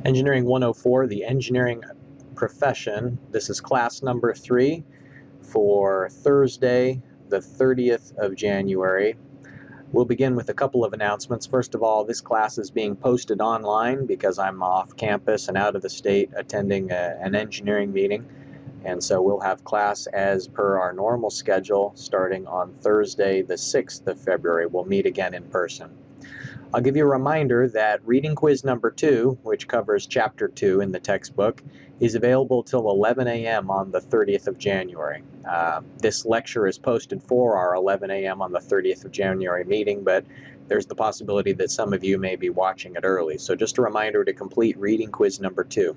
Engineering 104, the engineering profession. This is class number 3 for Thursday, the 30th of January. We'll begin with a couple of announcements. First of all, this class is being posted online because I'm off campus and out of the state attending an engineering meeting. And so we'll have class as per our normal schedule starting on Thursday, the 6th of February. We'll meet again in person. I'll give you a reminder that reading quiz number 2, which covers chapter 2 in the textbook, is available till 11 a.m. on the 30th of January. This lecture is posted for our 11 a.m. on the 30th of January meeting, but there's the possibility that some of you may be watching it early. So just a reminder to complete reading quiz number 2.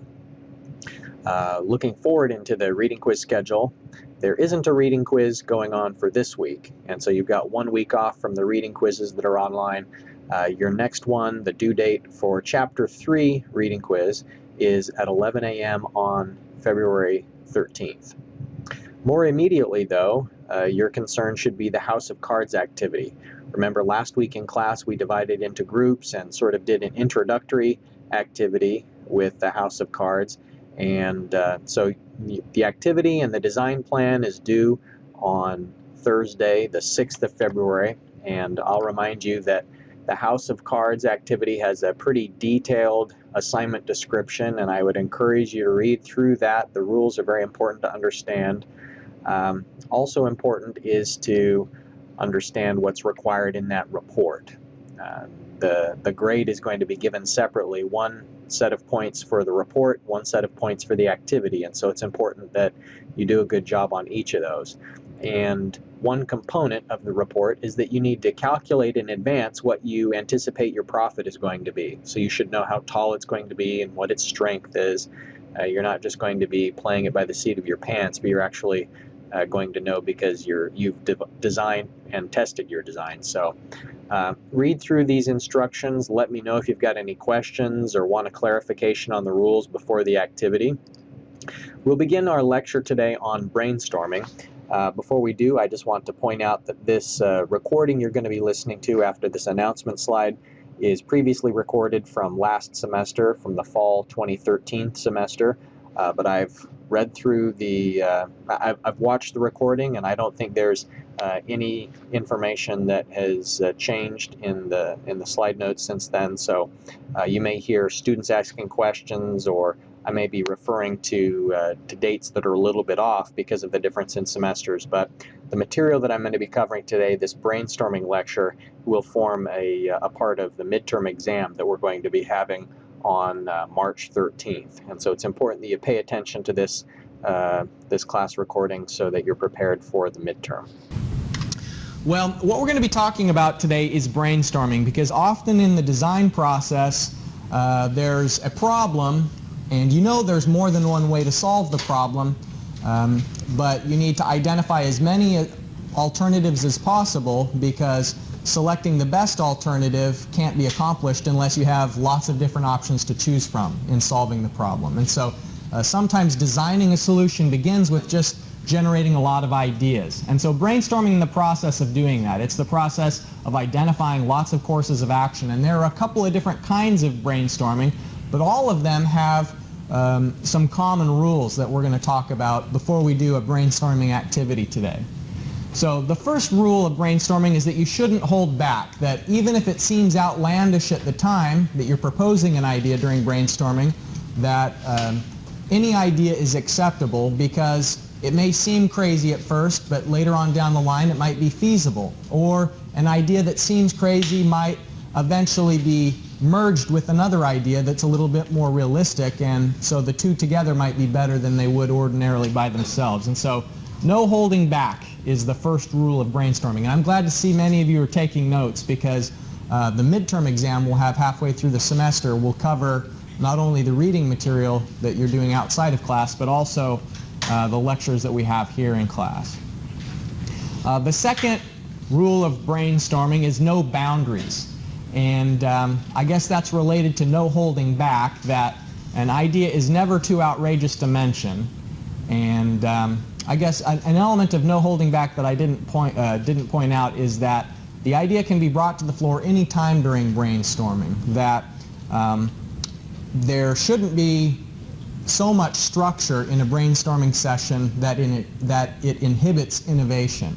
Looking forward into the reading quiz schedule, there isn't a reading quiz going on for this week, and so you've got 1 week off from the reading quizzes that are online. Your next one, the due date for Chapter 3 reading quiz, is at 11 a.m. on February 13th. More immediately, though, your concern should be the House of Cards activity. Remember, last week in class we divided into groups and sort of did an introductory activity with the House of Cards. And so the activity and the design plan is due on Thursday, the 6th of February. And I'll remind you that the House of Cards activity has a pretty detailed assignment description, and I would encourage you to read through that. The rules are very important to understand. Also important is to understand what's required in that report. The grade is going to be given separately, one set of points for the report, one set of points for the activity, and so it's important that you do a good job on each of those. And one component of the report is that you need to calculate in advance what you anticipate your profit is going to be. So you should know how tall it's going to be and what its strength is. You're not just going to be playing it by the seat of your pants, but you're actually going to know because you've designed and tested your design. So read through these instructions. Let me know if you've got any questions or want a clarification on the rules before the activity. We'll begin our lecture today on brainstorming. Before we do, I just want to point out that this recording you're going to be listening to after this announcement slide is previously recorded from last semester, from the fall 2013 semester, but I've read through I've watched the recording, and I don't think there's any information that has changed in the slide notes since then. So you may hear students asking questions, or I may be referring to dates that are a little bit off because of the difference in semesters. But the material that I'm going to be covering today, this brainstorming lecture, will form a part of the midterm exam that we're going to be having on March 13th. And so it's important that you pay attention to this class recording so that you're prepared for the midterm. Well, what we're going to be talking about today is brainstorming, because often in the design process there's a problem, and you know there's more than one way to solve the problem, but you need to identify as many alternatives as possible, because selecting the best alternative can't be accomplished unless you have lots of different options to choose from in solving the problem. And so sometimes designing a solution begins with just generating a lot of ideas. And so brainstorming is the process of doing that. It's the process of identifying lots of courses of action. And there are a couple of different kinds of brainstorming, but all of them have some common rules that we're going to talk about before we do a brainstorming activity today. So the first rule of brainstorming is that you shouldn't hold back, that even if it seems outlandish at the time that you're proposing an idea during brainstorming, that any idea is acceptable, because it may seem crazy at first, but later on down the line it might be feasible. Or an idea that seems crazy might eventually be merged with another idea that's a little bit more realistic, and so the two together might be better than they would ordinarily by themselves. And so no holding back is the first rule of brainstorming. And I'm glad to see many of you are taking notes, because the midterm exam we'll have halfway through the semester will cover not only the reading material that you're doing outside of class, but also the lectures that we have here in class. The second rule of brainstorming is no boundaries. And I guess that's related to no holding back, that an idea is never too outrageous to mention. And I guess an element of no holding back that I didn't point out is that the idea can be brought to the floor any time during brainstorming. That there shouldn't be so much structure in a brainstorming session that it inhibits innovation.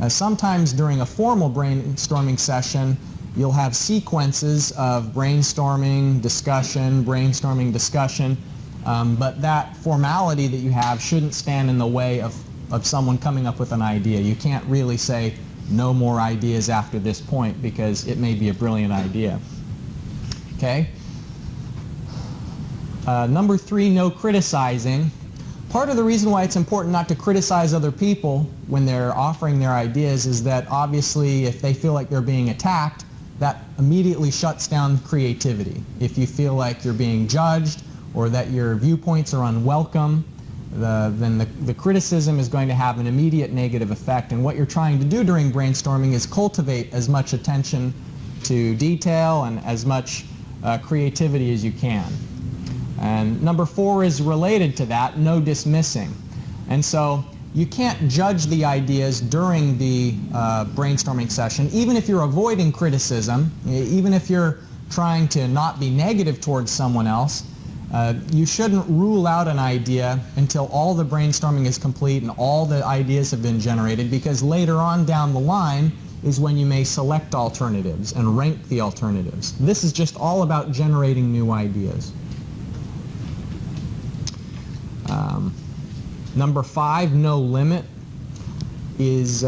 Sometimes during a formal brainstorming session, you'll have sequences of brainstorming, discussion, but that formality that you have shouldn't stand in the way of someone coming up with an idea. You can't really say no more ideas after this point because it may be a brilliant idea. Okay? Number 3, no criticizing. Part of the reason why it's important not to criticize other people when they're offering their ideas is that obviously if they feel like they're being attacked, that immediately shuts down creativity. If you feel like you're being judged or that your viewpoints are unwelcome, then the criticism is going to have an immediate negative effect. And what you're trying to do during brainstorming is cultivate as much attention to detail and as much creativity as you can. And number 4 is related to that, no dismissing. And so you can't judge the ideas during the brainstorming session, even if you're avoiding criticism, even if you're trying to not be negative towards someone else. You shouldn't rule out an idea until all the brainstorming is complete and all the ideas have been generated, because later on down the line is when you may select alternatives and rank the alternatives. This is just all about generating new ideas. Number 5, no limit, is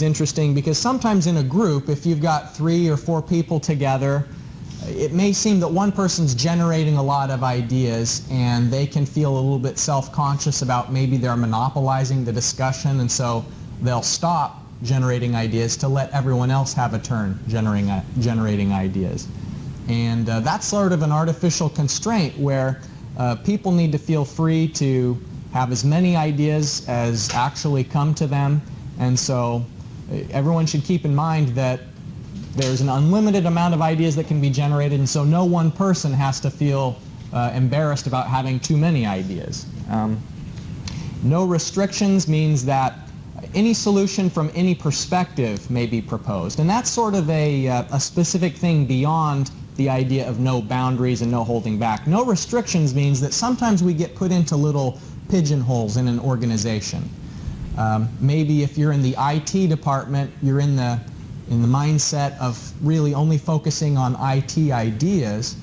interesting because sometimes in a group, if you've got 3 or 4 people together, it may seem that one person's generating a lot of ideas and they can feel a little bit self-conscious about maybe they're monopolizing the discussion, and so they'll stop generating ideas to let everyone else have a turn generating ideas. And that's sort of an artificial constraint where people need to feel free to have as many ideas as actually come to them, and so everyone should keep in mind that there's an unlimited amount of ideas that can be generated, and so no one person has to feel embarrassed about having too many ideas. No restrictions means that any solution from any perspective may be proposed, and that's sort of a specific thing beyond the idea of no boundaries and no holding back. No restrictions means that sometimes we get put into little pigeonholes in an organization. Maybe if you're in the IT department, you're in the mindset of really only focusing on IT ideas,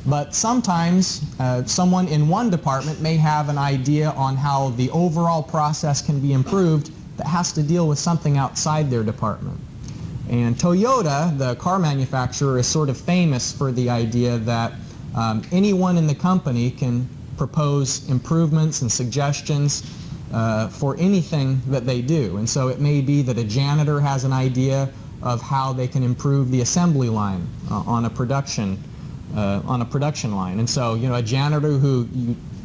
but sometimes someone in one department may have an idea on how the overall process can be improved that has to deal with something outside their department. And Toyota, the car manufacturer, is sort of famous for the idea that anyone in the company can propose improvements and suggestions for anything that they do. And so it may be that a janitor has an idea of how they can improve the assembly line on a production line. And so, you know, a janitor who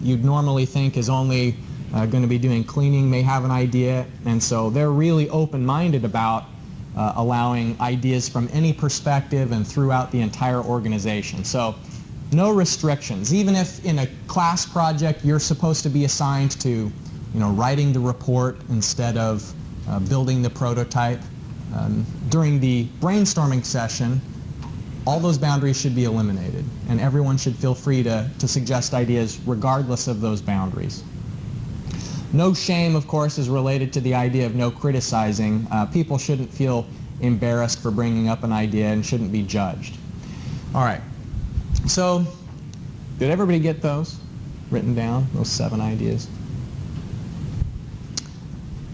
you'd normally think is only going to be doing cleaning may have an idea, and so they're really open-minded about allowing ideas from any perspective and throughout the entire organization. So no restrictions. Even if in a class project you're supposed to be assigned to, you know, writing the report instead of building the prototype, during the brainstorming session, all those boundaries should be eliminated, and everyone should feel free to suggest ideas regardless of those boundaries. No shame, of course, is related to the idea of no criticizing. People shouldn't feel embarrassed for bringing up an idea and shouldn't be judged. All right. So, did everybody get those written down, those 7 ideas?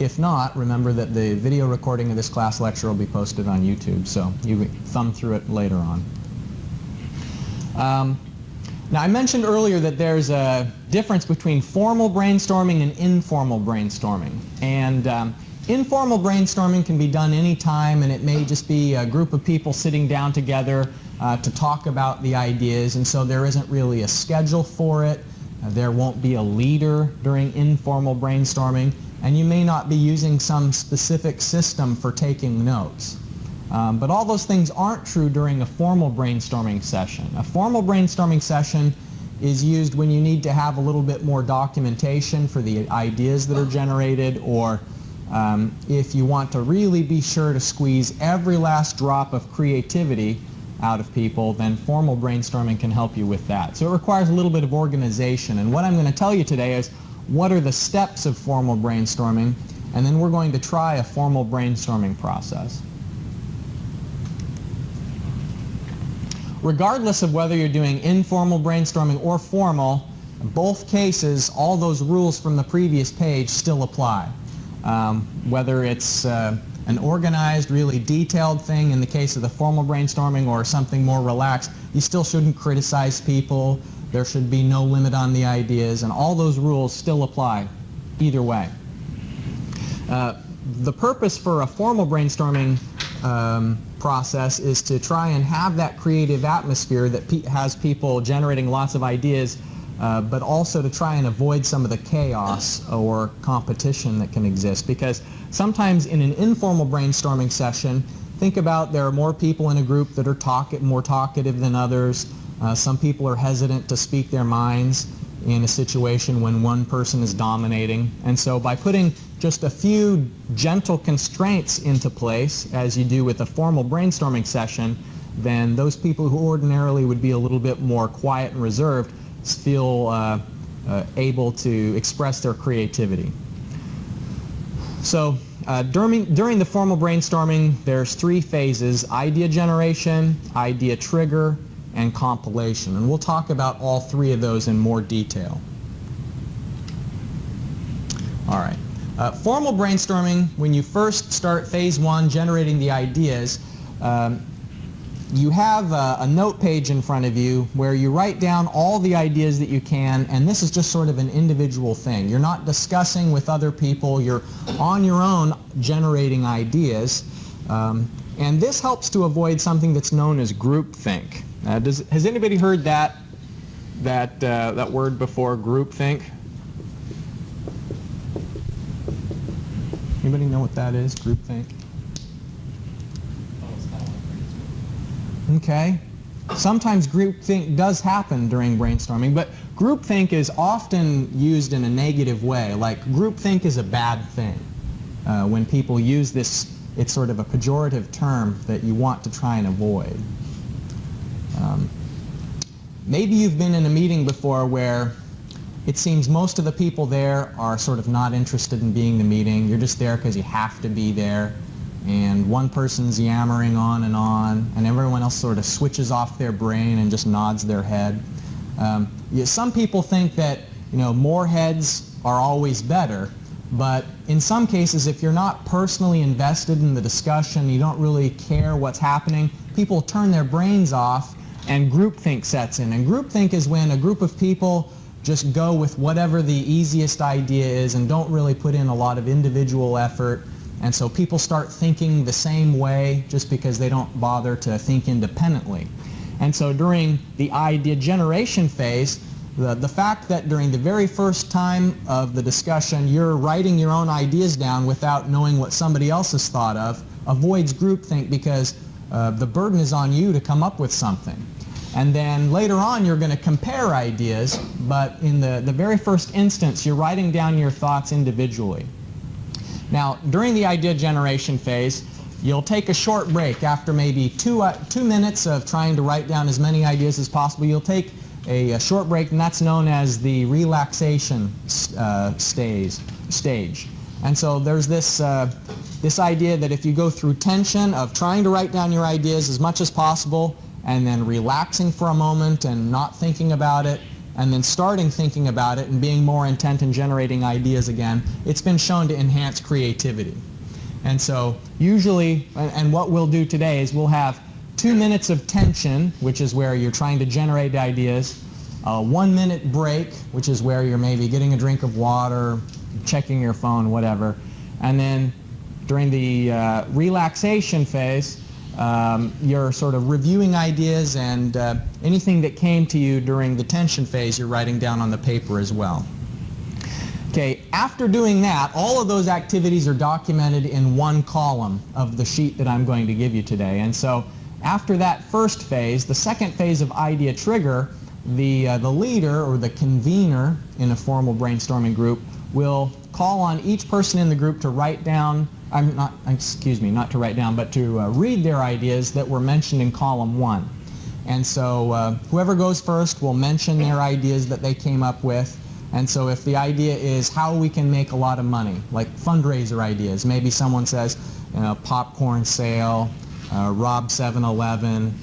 If not, remember that the video recording of this class lecture will be posted on YouTube, so you can thumb through it later on. Now, I mentioned earlier that there's a difference between formal brainstorming and informal brainstorming. And informal brainstorming can be done anytime, and it may just be a group of people sitting down together to talk about the ideas, and so there isn't really a schedule for it. There won't be a leader during informal brainstorming, and you may not be using some specific system for taking notes. But all those things aren't true during a formal brainstorming session. A formal brainstorming session is used when you need to have a little bit more documentation for the ideas that are generated, or if you want to really be sure to squeeze every last drop of creativity out of people, then formal brainstorming can help you with that. So it requires a little bit of organization. And what I'm going to tell you today is what are the steps of formal brainstorming, and then we're going to try a formal brainstorming process. Regardless of whether you're doing informal brainstorming or formal, in both cases, all those rules from the previous page still apply. Whether it's an organized, really detailed thing in the case of the formal brainstorming or something more relaxed, you still shouldn't criticize people. There should be no limit on the ideas, and all those rules still apply either way. The purpose for a formal brainstorming process is to try and have that creative atmosphere that has people generating lots of ideas, but also to try and avoid some of the chaos or competition that can exist. Because sometimes in an informal brainstorming session, think about there are more people in a group that are more talkative than others. Some people are hesitant to speak their minds in a situation when one person is dominating. And so by putting just a few gentle constraints into place, as you do with a formal brainstorming session, then those people who ordinarily would be a little bit more quiet and reserved feel able to express their creativity. So during the formal brainstorming, there's 3 phases: idea generation, idea trigger, and compilation. And we'll talk about all 3 of those in more detail. All right. Formal brainstorming, when you first start phase 1, generating the ideas, you have a note page in front of you where you write down all the ideas that you can, and this is just sort of an individual thing. You're not discussing with other people. You're on your own generating ideas, and this helps to avoid something that's known as groupthink. Has anybody heard that word before, groupthink? Anybody know what that is, groupthink? Okay. Sometimes groupthink does happen during brainstorming, but groupthink is often used in a negative way. Like, groupthink is a bad thing. When people use this, it's sort of a pejorative term that you want to try and avoid. Maybe you've been in a meeting before where it seems most of the people there are sort of not interested in being in the meeting. You're just there because you have to be there. And one person's yammering on, and everyone else sort of switches off their brain and just nods their head. Some people think that more heads are always better, but in some cases, if you're not personally invested in the discussion, you don't really care what's happening, people turn their brains off, and groupthink sets in. And groupthink is when a group of people just go with whatever the easiest idea is and don't really put in a lot of individual effort. And so people start thinking the same way just because they don't bother to think independently. And so during the idea generation phase, the fact that during the very first time of the discussion you're writing your own ideas down without knowing what somebody else has thought of avoids groupthink, because the burden is on you to come up with something. And then later on you're going to compare ideas, but in the very first instance you're writing down your thoughts individually. Now, during the idea generation phase, you'll take a short break after maybe 2 minutes of trying to write down as many ideas as possible. You'll take a short break, and that's known as the relaxation stage. And so there's this idea that if you go through tension of trying to write down your ideas as much as possible, and then relaxing for a moment and not thinking about it, and then starting thinking about it and being more intent in generating ideas again, it's been shown to enhance creativity. And so usually, and what we'll do today is we'll have 2 minutes of tension, which is where you're trying to generate ideas, a 1-minute break, which is where you're maybe getting a drink of water, checking your phone, whatever, and then during the relaxation phase, you're sort of reviewing ideas, and anything that came to you during the tension phase you're writing down on the paper as well. Okay, after doing that, all of those activities are documented in one column of the sheet that I'm going to give you today. And so after that first phase, the second phase of idea trigger, the leader or the convener in a formal brainstorming group will call on each person in the group to write down not to write down, but to read their ideas that were mentioned in column 1. And so whoever goes first will mention their ideas that they came up with. And so if the idea is how we can make a lot of money, like fundraiser ideas, maybe someone says, popcorn sale, rob 7-Eleven,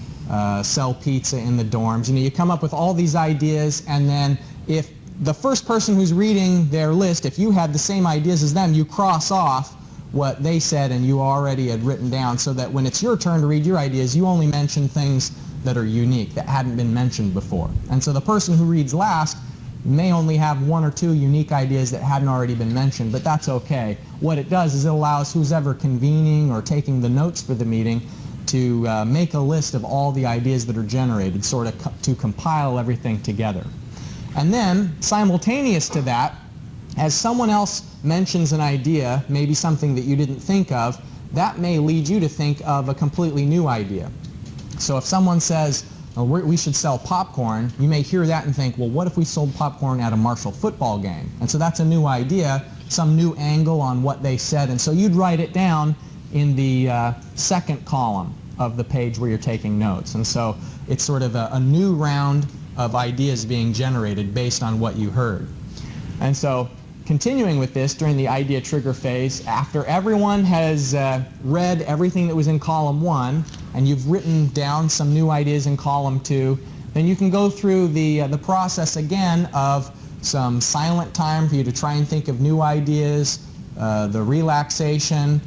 sell pizza in the dorms. You come up with all these ideas, and then if the first person who's reading their list, if you had the same ideas as them, you cross off what they said and you already had written down, so that when it's your turn to read your ideas, you only mention things that are unique, that hadn't been mentioned before. And so the person who reads last may only have 1 or 2 unique ideas that hadn't already been mentioned, but that's okay. What it does is it allows who's ever convening or taking the notes for the meeting to make a list of all the ideas that are generated, sort of to compile everything together. And then, simultaneous to that, as someone else mentions an idea, maybe something that you didn't think of, that may lead you to think of a completely new idea. So if someone says, we should sell popcorn, you may hear that and think, well, what if we sold popcorn at a Marshall football game? And so that's a new idea, some new angle on what they said. And so you'd write it down in the second column of the page where you're taking notes. And so it's sort of a new round of ideas being generated based on what you heard. And so continuing with this during the idea trigger phase, after everyone has read everything that was in column 1 and you've written down some new ideas in column 2, then you can go through the process again of some silent time for you to try and think of new ideas, the relaxation,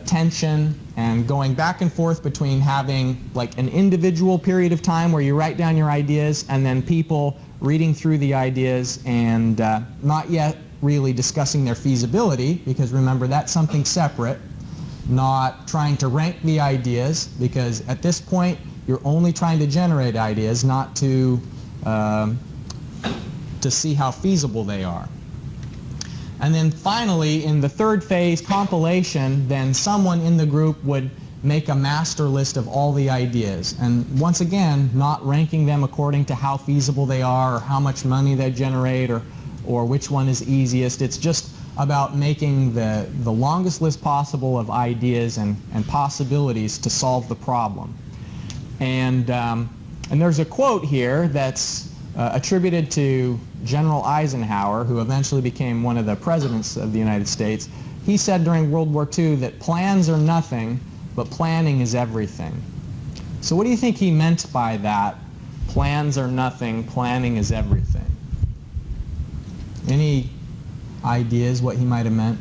tension, and going back and forth between having like an individual period of time where you write down your ideas and then people reading through the ideas and not yet really discussing their feasibility, because remember, that's something separate. Not trying to rank the ideas, because at this point you're only trying to generate ideas, not to see how feasible they are. And then finally, in the third phase, compilation, then someone in the group would make a master list of all the ideas. And once again, not ranking them according to how feasible they are or how much money they generate or which one is easiest. It's just about making the longest list possible of ideas and possibilities to solve the problem. And there's a quote here that's attributed to General Eisenhower, who eventually became one of the presidents of the United States. He said during World War II that plans are nothing, but planning is everything. So what do you think he meant by that? Plans are nothing, planning is everything. Any ideas what he might have meant?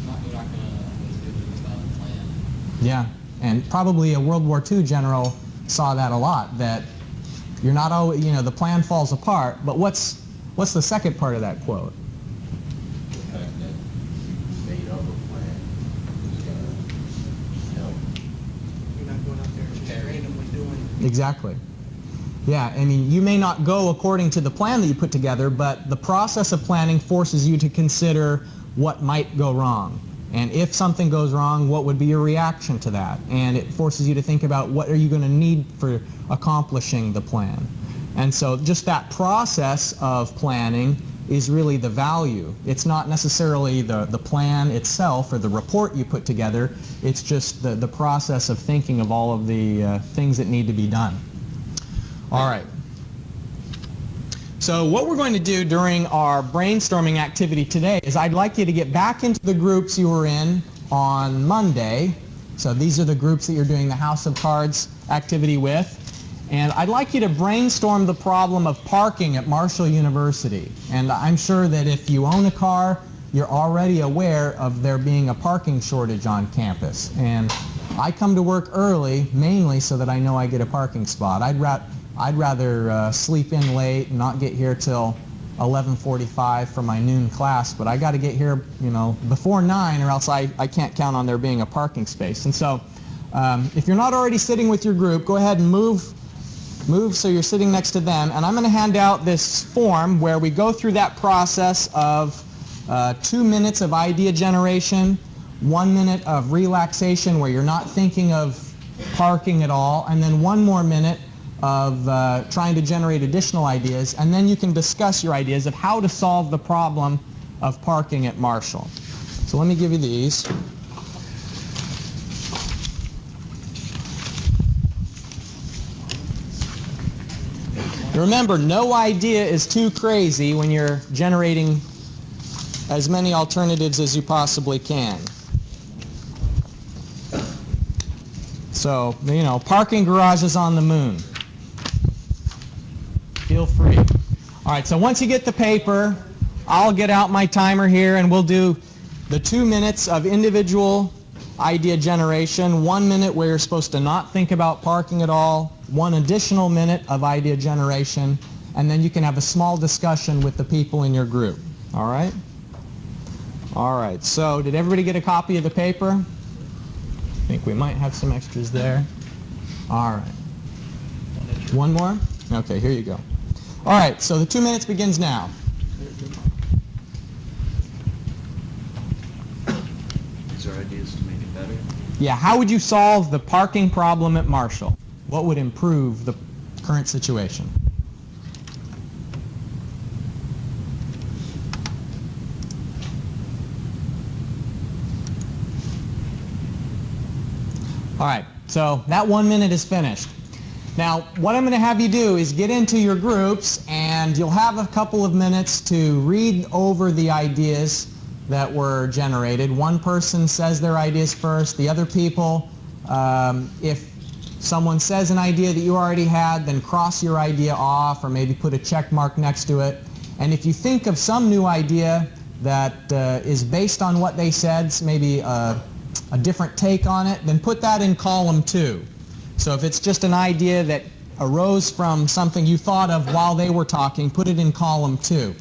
You're not going to do it without a plan. Yeah, and probably a World War II general saw that a lot, that you're not always, the plan falls apart, but what's the second part of that quote? The fact that you made up a plan is going to help. You're not going out there and just randomly doing. Exactly. Yeah, I mean, you may not go according to the plan that you put together, but the process of planning forces you to consider what might go wrong. And if something goes wrong, what would be your reaction to that? And it forces you to think about what are you going to need for accomplishing the plan. And so just that process of planning is really the value. It's not necessarily the plan itself or the report you put together. It's just the process of thinking of all of the things that need to be done. All right. So what we're going to do during our brainstorming activity today is I'd like you to get back into the groups you were in on Monday. So these are the groups that you're doing the House of Cards activity with. And I'd like you to brainstorm the problem of parking at Marshall University. And I'm sure that if you own a car, you're already aware of there being a parking shortage on campus. And I come to work early mainly so that I know I get a parking spot. I'd rather sleep in late and not get here till 11:45 for my noon class, but I got to get here, before 9, or else I can't count on there being a parking space. And so, if you're not already sitting with your group, go ahead and move so you're sitting next to them. And I'm going to hand out this form where we go through that process of 2 minutes of idea generation, 1 minute of relaxation where you're not thinking of parking at all, and then 1 more minute of trying to generate additional ideas, and then you can discuss your ideas of how to solve the problem of parking at Marshall. So let me give you these. Remember, no idea is too crazy when you're generating as many alternatives as you possibly can. So, you know, parking garages on the moon. Feel free. All right, so once you get the paper, I'll get out my timer here and we'll do the 2 minutes of individual idea generation, 1 minute where you're supposed to not think about parking at all, 1 additional minute of idea generation, and then you can have a small discussion with the people in your group. All right? All right, so did everybody get a copy of the paper? I think we might have some extras there. All right. One more? Okay, here you go. All right, so the 2 minutes begins now. Is there ideas to make it better? Yeah, how would you solve the parking problem at Marshall? What would improve the current situation? All right, so that 1 minute is finished. Now, what I'm going to have you do is get into your groups, and you'll have a couple of minutes to read over the ideas that were generated. One person says their ideas first. The other people, if someone says an idea that you already had, then cross your idea off or maybe put a check mark next to it. And if you think of some new idea that is based on what they said, maybe a different take on it, then put that in column 2. So if it's just an idea that arose from something you thought of while they were talking, put it in column 2.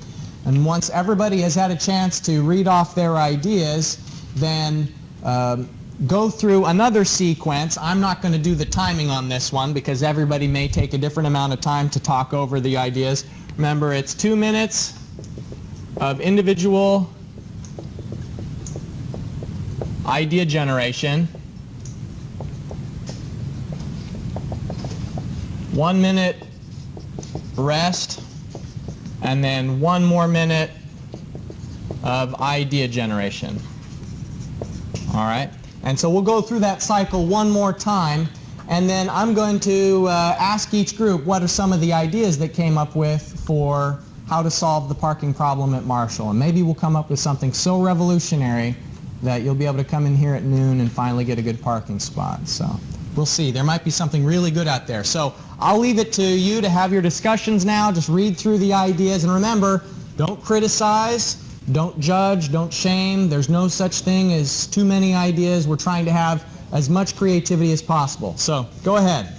And once everybody has had a chance to read off their ideas, then go through another sequence. I'm not going to do the timing on this one because everybody may take a different amount of time to talk over the ideas. Remember, it's 2 minutes of individual idea generation, 1 minute rest, and then 1 more minute of idea generation. All right? And so we'll go through that cycle one more time, and then I'm going to ask each group what are some of the ideas that came up with for how to solve the parking problem at Marshall. And maybe we'll come up with something so revolutionary that you'll be able to come in here at noon and finally get a good parking spot. So we'll see. There might be something really good out there. So I'll leave it to you to have your discussions now. Just read through the ideas. And remember, don't criticize, don't judge, don't shame. There's no such thing as too many ideas. We're trying to have as much creativity as possible. So go ahead.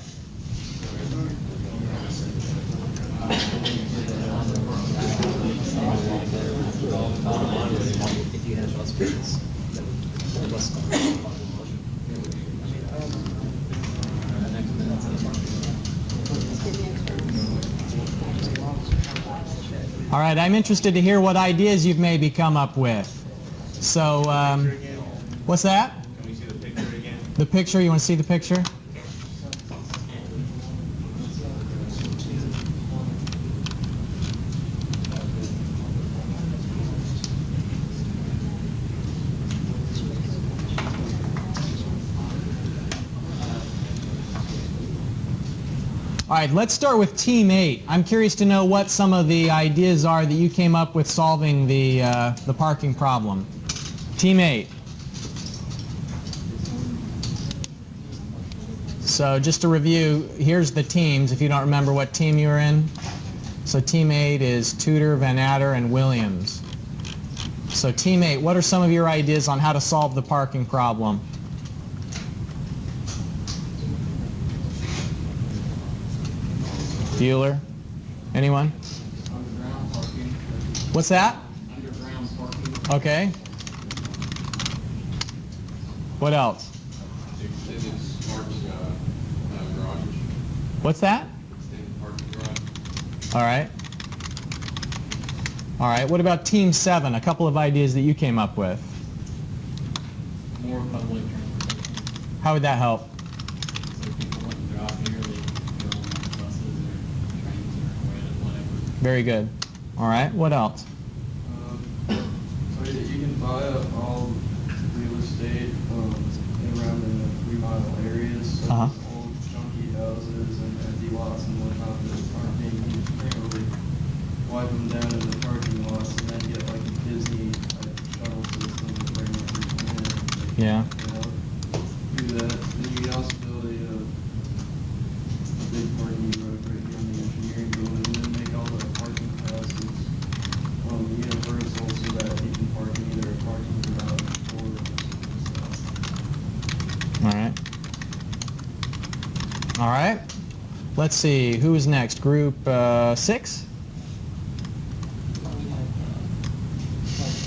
All right, I'm interested to hear what ideas you've maybe come up with. So, what's that? Can we see the picture again? The picture, you want to see the picture? All right, let's start with Team 8. I'm curious to know what some of the ideas are that you came up with solving the parking problem. Team 8. So just to review, here's the teams, if you don't remember what team you were in. So Team 8 is Tudor, Van Adder, and Williams. So Team 8, what are some of your ideas on how to solve the parking problem? Bueller? Anyone? Underground parking. What's that? Underground parking. Okay. What else? Extended smart garages. What's that? Extended parking garage. All right. All right. What about Team 7? A couple of ideas that you came up with. More public transportation. How would that help? So people want to drive here, they go on buses or trains or whatever. Very good. All right. What else? So you can buy all Uh-huh. old junky houses and empty lots and whatnot that aren't being used. You can't really wipe them down in the parking lots and then get like a Disney type shuttle system to bring everything in. Yeah. You know, do that. Then you could also build a big parking road right here in the engineering building and then make all the parking passes universal so that you can park in either a parking garage or stuff. All right. All right. Let's see. Who is next? Group 6?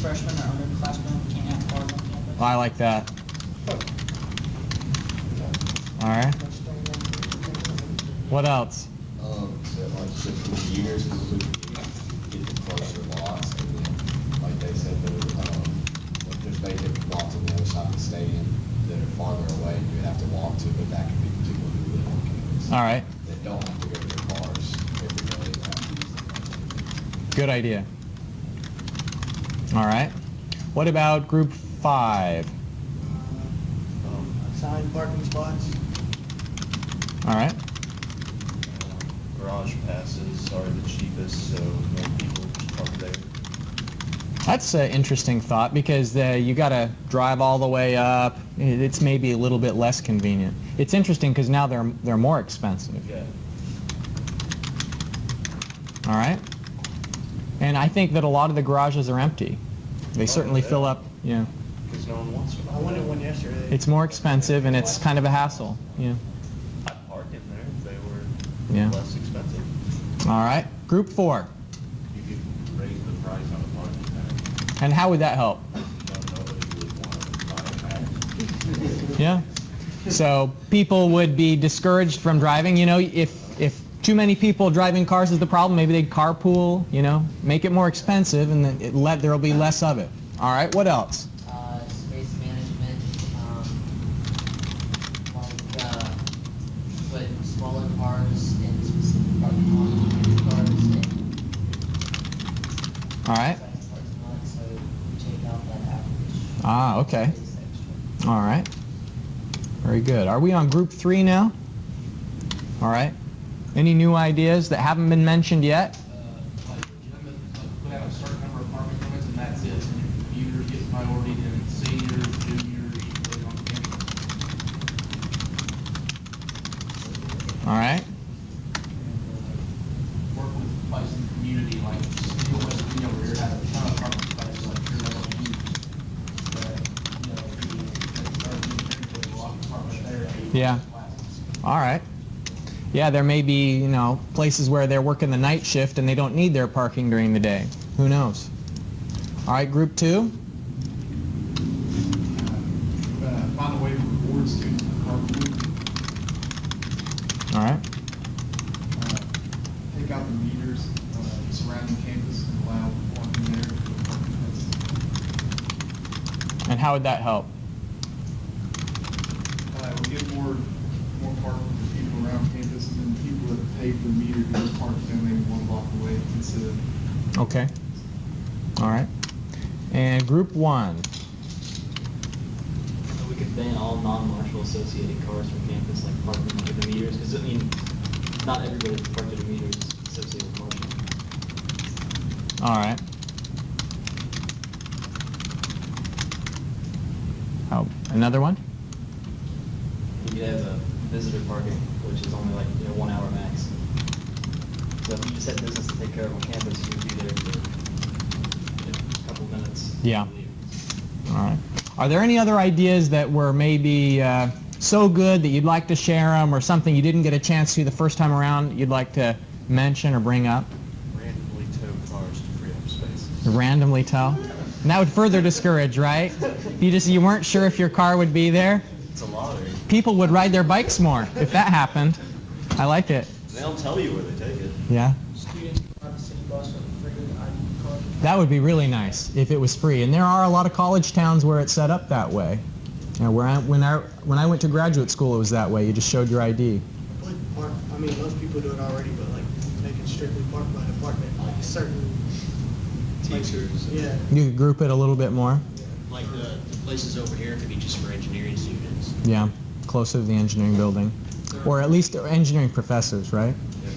Freshmen or underclassmen can't have cars on campus. I like that. All right. What else? So like shifting gears, because we get the closer lots, and then, like they said, there's vacant lots on the other side of the stadium that are farther away, you would have to walk to, but that could be people who live on campus. All right. That don't have to go to their cars every day. Good idea. All right. What about group 5? Assigned parking spots. All right. Garage passes are the cheapest, so more people park there. That's an interesting thought because you got to drive all the way up. It's maybe a little bit less convenient. It's interesting because now they're more expensive. Yeah. All right. And I think that a lot of the garages are empty. They certainly fill up. Yeah. Because no one wants to. I went in one yesterday. It's more expensive and it's kind of a hassle. Yeah. I'd park in there if they were Yeah. less expensive. All right. Group 4. You could raise the price on a parking pack. And how would that help? Nobody would want to buy a pack. Yeah. So people would be discouraged from driving. You know, if too many people driving cars is the problem, maybe they'd carpool. You know, make it more expensive, and then there'll be less of it. All right. What else? Space management, put smaller cars in specific parking lots, All right. so we take out that average. Ah, okay. space extra. All right. Very good. Are we on group 3 now? All right. Any new ideas that haven't been mentioned yet? Like limit, put out a certain number of parking limits and that's it. And your commuters get priority, then seniors, juniors, everybody on campus. All right. Work with places in the community, like Steel West Virginia over here has a ton of parking spaces, like you're not gonna use. But, a lot of apartments there. Yeah. All right. Yeah, there may be, places where they're working the night shift and they don't need their parking during the day. Who knows? All right, group 2. Find a way to reward students for carpooling. All right. Take out the meters surrounding campus and allow parking there for parking fences. And how would that help? We get more parking for people around campus and then people that pay for the meter to go park down maybe 1 block away instead of. Okay. All right. And group 1. We could ban all non-Marshall associated cars from campus, like parking under the meters, because not everybody that's parked under meters is associated with Marshall. All right. Oh, another one? You could have a visitor parking, which is only like 1 hour max. So if you just had business to take care of on campus, you would be there for a couple minutes. Yeah. All right. Are there any other ideas that were maybe so good that you'd like to share them, or something you didn't get a chance to the first time around you'd like to mention or bring up? Randomly tow cars to free up spaces. Randomly tow? And that would further discourage, right? You weren't sure if your car would be there. It's a lottery. People would ride their bikes more if that happened. I like it. They don't tell you where they take it. Yeah. Students can ride the city bus with free ID card. That would be really nice if it was free. And there are a lot of college towns where it's set up that way. When I went to graduate school, it was that way. You just showed your ID. Most people do it already, but like they can strictly park by department, like certain Teachers. Yeah. You could group it a little bit more. Like the places over here could be just for engineering students. Yeah. closer to the engineering building, or at least engineering professors, right?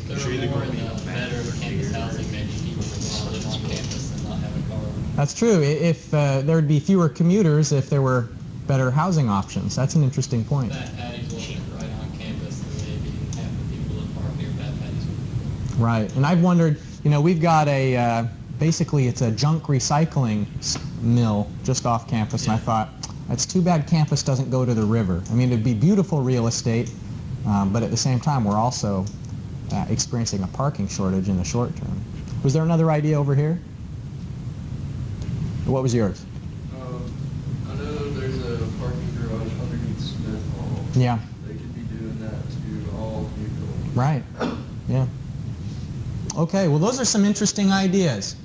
If you're either going to be better campus housing, maybe people would live on campus and not have a car. That's true. If there would be fewer commuters if there were better housing options. That's an interesting point. Fat Patty's located right on campus, and maybe half the people that park near Fat Patty's. Right. And I've wondered, we've got a, basically it's a junk recycling mill just off campus, and I thought, it's too bad campus doesn't go to the river. I mean, it'd be beautiful real estate, but at the same time, we're also experiencing a parking shortage in the short term. Was there another idea over here? What was yours? I know there's a parking garage underneath Smith Hall. Yeah. They could be doing that to all new buildings. Right. Yeah. Okay, well, those are some interesting ideas.